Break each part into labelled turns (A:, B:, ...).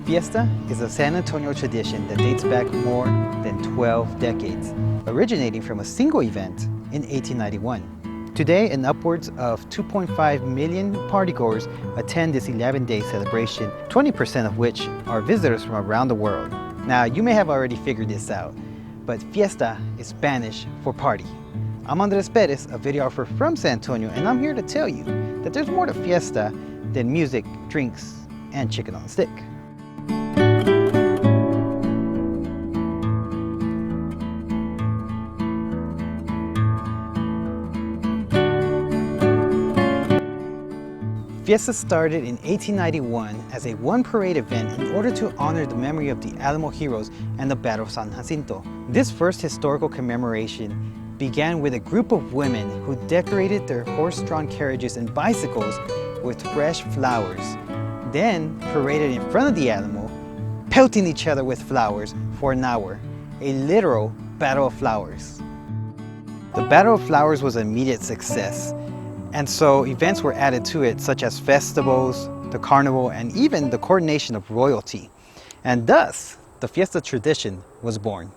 A: Fiesta is a San Antonio tradition that dates back more than 12 decades, originating from a single event in 1891. Today, an upwards of 2.5 million partygoers attend this 11-day celebration, 20% of which are visitors from around the world. Now, you may have already figured this out, but Fiesta is Spanish for party. I'm Andres Perez, a videographer from San Antonio, and I'm here to tell you that there's more to Fiesta than music, drinks, and chicken on a stick. Fiesta started in 1891 as a one-parade event in order to honor the memory of the Alamo heroes and the Battle of San Jacinto. This first historical commemoration began with a group of women who decorated their horse-drawn carriages and bicycles with fresh flowers, then paraded in front of the Alamo, pelting each other with flowers for an hour, a literal Battle of Flowers. The Battle of Flowers was an immediate success, and so events were added to it, such as festivals, the carnival, and even the coronation of royalty. And thus, the Fiesta tradition was born.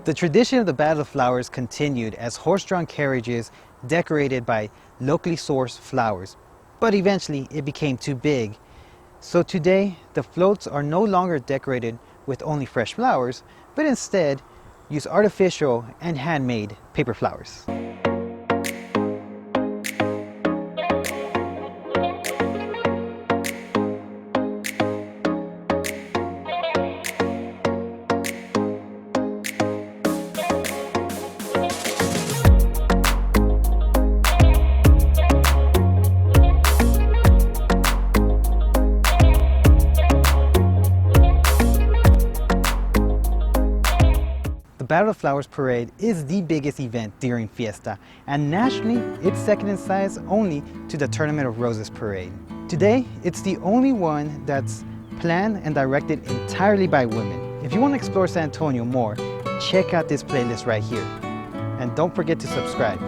A: The tradition of the Battle of Flowers continued as horse-drawn carriages decorated by locally sourced flowers, but eventually it became too big. So today, the floats are no longer decorated with only fresh flowers, but instead use artificial and handmade paper flowers. The Battle of Flowers Parade is the biggest event during Fiesta, and nationally, it's second in size only to the Tournament of Roses Parade. Today, it's the only one that's planned and directed entirely by women. If you want to explore San Antonio more, check out this playlist right here. And don't forget to subscribe.